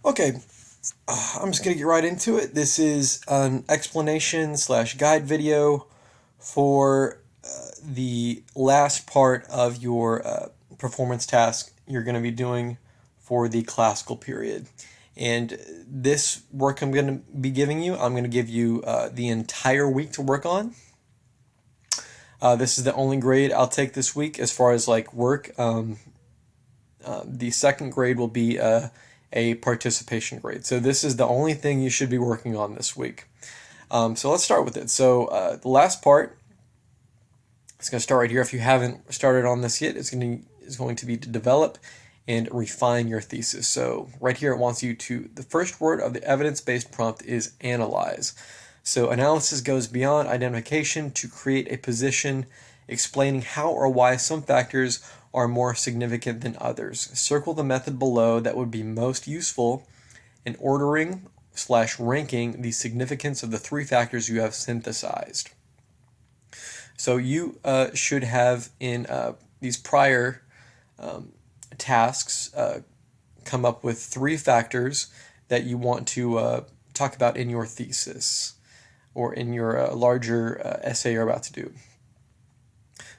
Okay, I'm just gonna get right into it. This is an explanation slash guide video for the last part of your performance task you're gonna be doing for the classical period. And this work I'm gonna be giving you, I'm gonna give you the entire week to work on. This is the only grade I'll take this week as far as like work. The second grade will be a participation grade. So this is the only thing you should be working on this week. So let's start with it. So the last part is going to start right here. If you haven't started on this yet, it's going to be to develop and refine your thesis. So right here it wants you to, the first word of the evidence-based prompt is analyze. So analysis goes beyond identification to create a position explaining how or why some factors are more significant than others. Circle the method below that would be most useful in ordering slash ranking the significance of the three factors you have synthesized. So you should have in these prior tasks come up with three factors that you want to talk about in your thesis or in your larger essay you're about to do.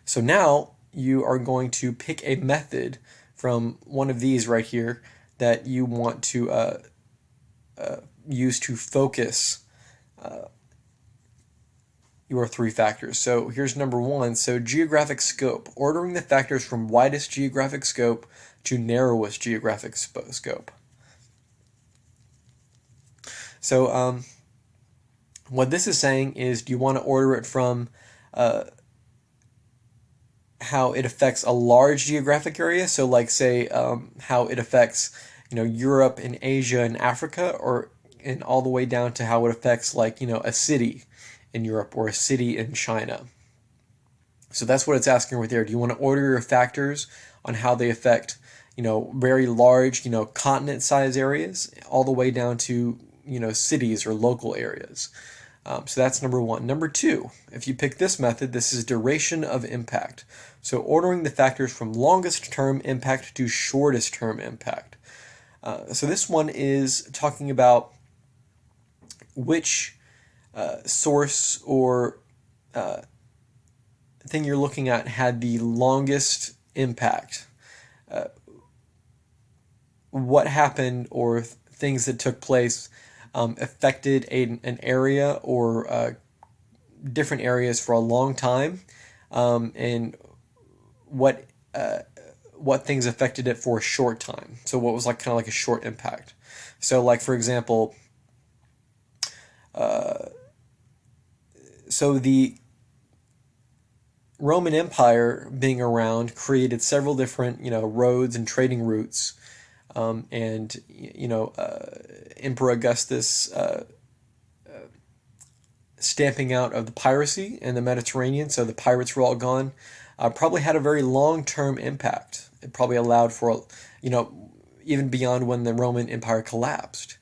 So now you are going to pick a method from one of these right here that you want to use to focus your three factors. So here's number one. So geographic scope, ordering the factors from widest geographic scope to narrowest geographic scope. So what this is saying is, do you want to order it from how it affects a large geographic area? So like say how it affects Europe and Asia and Africa, or and all the way down to how it affects like a city in Europe or a city in China. So that's what it's asking right there. Do you want to order your factors on how they affect very large continent size areas all the way down to cities or local areas? So that's number one. Number two, if you pick this method, this is duration of impact. So ordering the factors from longest term impact to shortest term impact. So this one is talking about which source or thing you're looking at had the longest impact. What happened or things that took place affected an area or different areas for a long time, and what things affected it for a short time. So what was like kind of like a short impact. So like for example, so the Roman Empire being around created several different roads and trading routes, and Emperor Augustus stamping out of the piracy in the Mediterranean, so the pirates were all gone, probably had a very long-term impact. It probably allowed for, even beyond when the Roman Empire collapsed.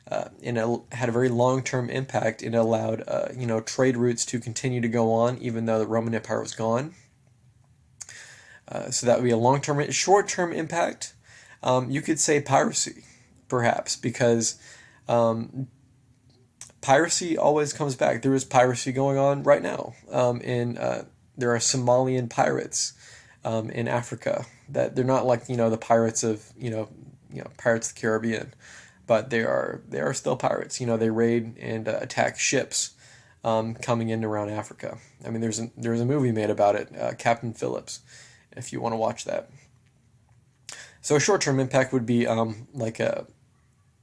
And it had a very long-term impact. It allowed, trade routes to continue to go on even though the Roman Empire was gone. So that would be a long-term. Short-term impact, you could say piracy, perhaps, because piracy always comes back. There is piracy going on right now. There are Somalian pirates in Africa that they're not like the pirates of Pirates of the Caribbean, but they are still pirates. They raid and attack ships coming in around Africa. I mean, there's a movie made about it, Captain Phillips, if you want to watch that. So a short-term impact would be like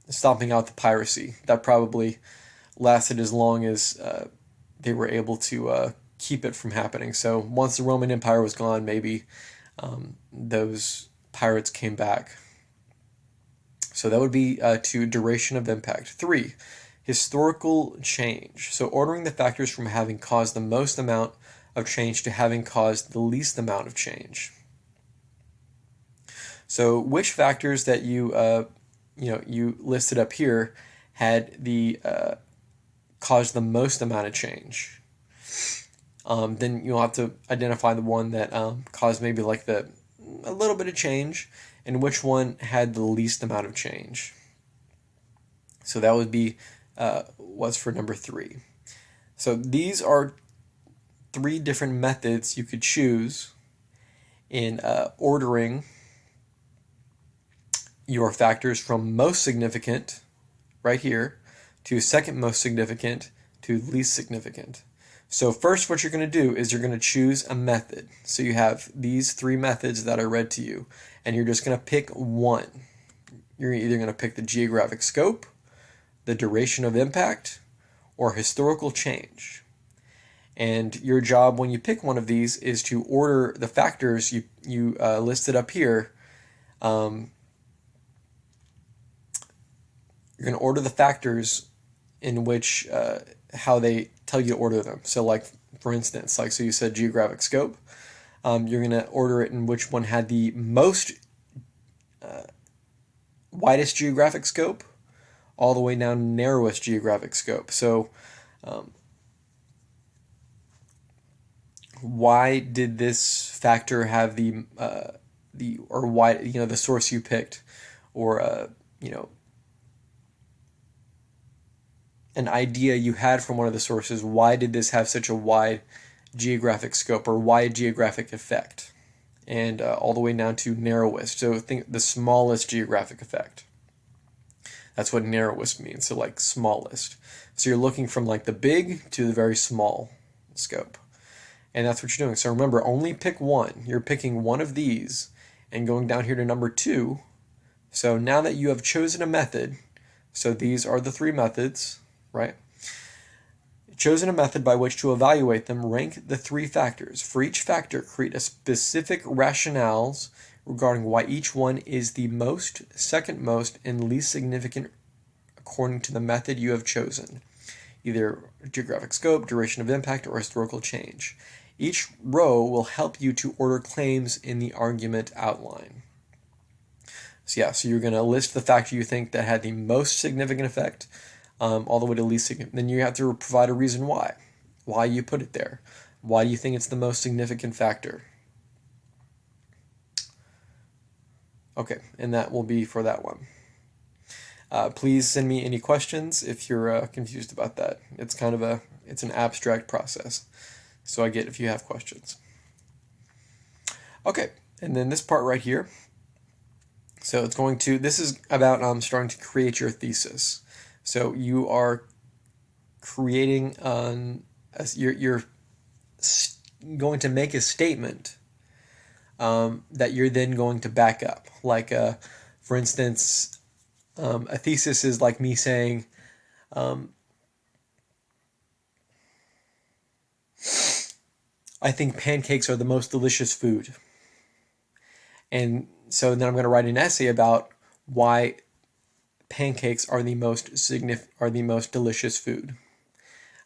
stomping out the piracy. That probably lasted as long as they were able to keep it from happening. So once the Roman Empire was gone, maybe those pirates came back. So that would be to duration of impact. 3, historical change. So ordering the factors from having caused the most amount of change to having caused the least amount of change. So which factors that you listed up here had the caused the most amount of change? Then you'll have to identify the one that caused maybe like a little bit of change, and which one had the least amount of change. So that would be was for number 3. So these are 3 different methods you could choose in ordering your factors from most significant, right here, to second most significant to least significant. So first what you're going to do is you're going to choose a method. So you have these 3 methods that I read to you, and you're just going to pick one. You're either going to pick the geographic scope, the duration of impact, or historical change. And your job when you pick one of these is to order the factors you listed up here. You're going to order the factors in which how they tell you to order them. So like, for instance, like, so you said geographic scope. You're going to order it in which one had the most widest geographic scope all the way down to narrowest geographic scope. So why did this factor have or why, the source you picked, or an idea you had from one of the sources, why did this have such a wide geographic scope or wide geographic effect? And all the way down to narrowest. So think the smallest geographic effect. That's what narrowest means. So like smallest. So you're looking from like the big to the very small scope. And that's what you're doing. So remember, only pick one. You're picking one of these and going down here to number 2. So now that you have chosen a method, so these are the 3 methods, right? Chosen a method by which to evaluate them, rank the 3 factors. For each factor, create a specific rationales regarding why each one is the most, second most, and least significant according to the method you have chosen, either geographic scope, duration of impact, or historical change. Each row will help you to order claims in the argument outline. So yeah, so you're going to list the factor you think that had the most significant effect, all the way to least significant. Then you have to provide a reason why you put it there. Why do you think it's the most significant factor? Okay, and that will be for that one. Please send me any questions if you're confused about that. It's kind of it's an abstract process, so I get if you have questions. Okay, and then this part right here. So this is about starting to create your thesis. So you are creating you're going to make a statement that you're then going to back up. Like, for instance, a thesis is like me saying, I think pancakes are the most delicious food. And so then I'm going to write an essay about why pancakes are the most delicious food.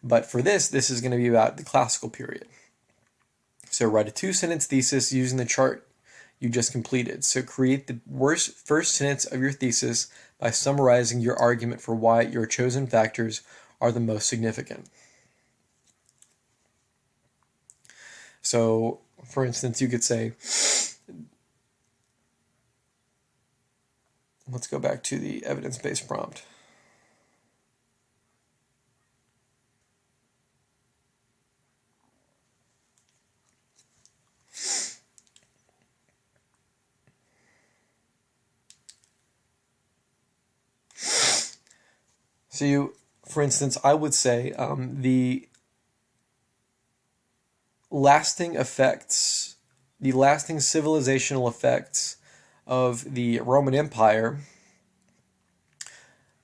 But for this is going to be about the classical period. So write a 2-sentence thesis using the chart you just completed. So create the first sentence of your thesis by summarizing your argument for why your chosen factors are the most significant. So, for instance, you could say, let's go back to the evidence-based prompt. So for instance, I would say the lasting civilizational effects of the Roman Empire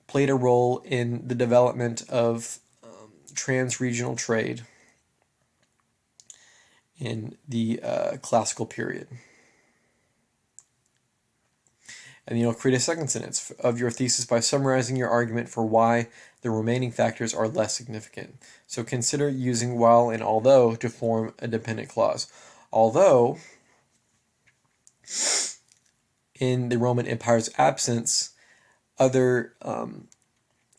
played a role in the development of trans-regional trade in the classical period. And you'll create a second sentence of your thesis by summarizing your argument for why the remaining factors are less significant. So consider using while and although to form a dependent clause. Although, in the Roman Empire's absence, other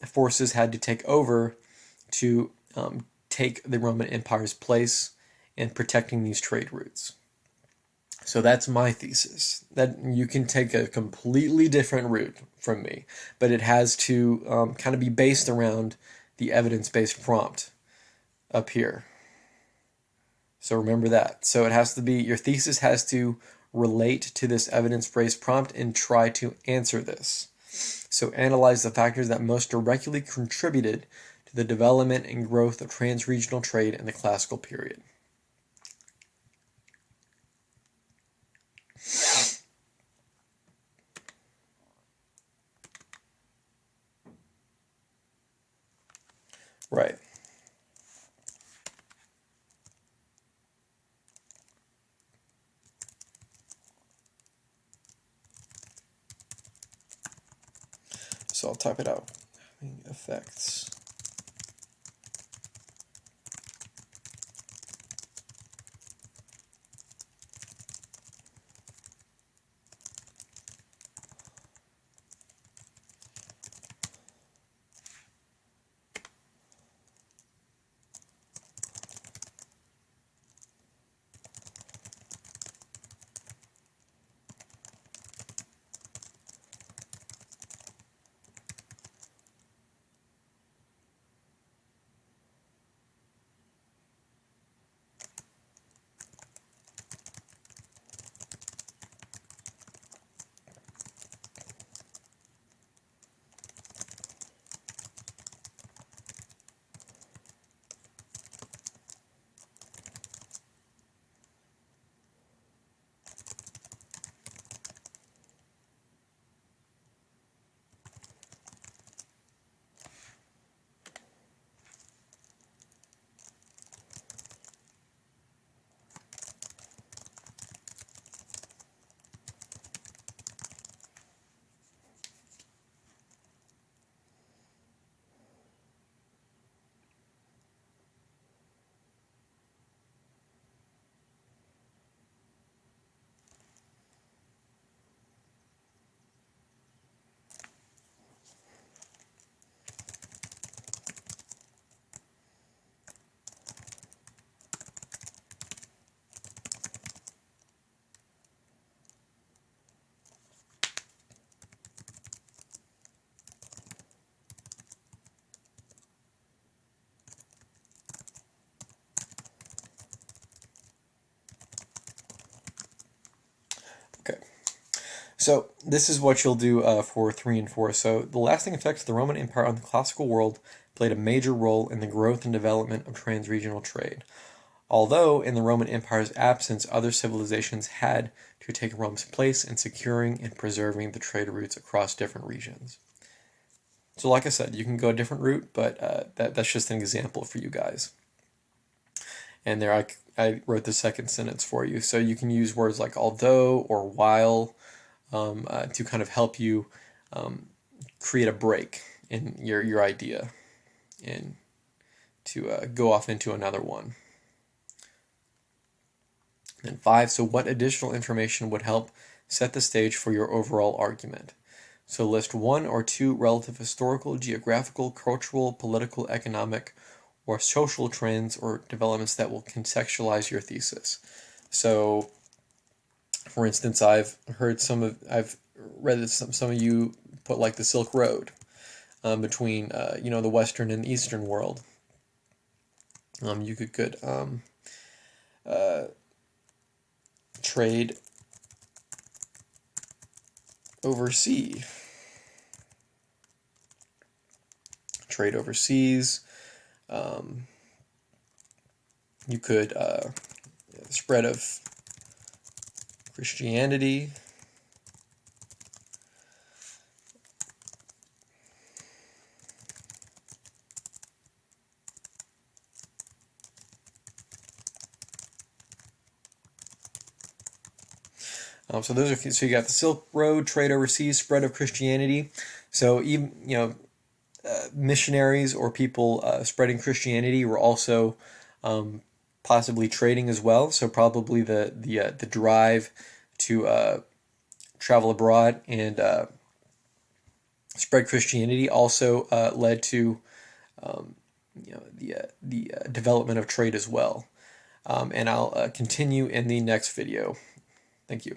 forces had to take over to take the Roman Empire's place in protecting these trade routes. So that's my thesis. That you can take a completely different route from me, but it has to kind of be based around the evidence-based prompt up here. So remember that. So it has to be, your thesis has to relate to this evidence-based prompt and try to answer this. So analyze the factors that most directly contributed to the development and growth of trans-regional trade in the classical period. Right. So I'll type it out. Effects. Okay. So this is what you'll do for 3 and 4. So the lasting effects of the Roman Empire on the classical world played a major role in the growth and development of trans-regional trade. Although in the Roman Empire's absence, other civilizations had to take Rome's place in securing and preserving the trade routes across different regions. So like I said, you can go a different route, but that's just an example for you guys. And there I wrote the second sentence for you. So you can use words like although or while to kind of help you create a break in your idea and to go off into another one. And 5, so what additional information would help set the stage for your overall argument? So list 1 or 2 relative historical, geographical, cultural, political, economic, or social trends or developments that will contextualize your thesis. So, for instance, I've read that some of you put like the Silk Road between the Western and Eastern world. You could trade overseas. Trade overseas. You could spread of Christianity. So you got the Silk Road, trade overseas, spread of Christianity. So even missionaries or people spreading Christianity were also possibly trading as well. So probably the drive to travel abroad and spread Christianity also led to the development of trade as well. And I'll continue in the next video. Thank you.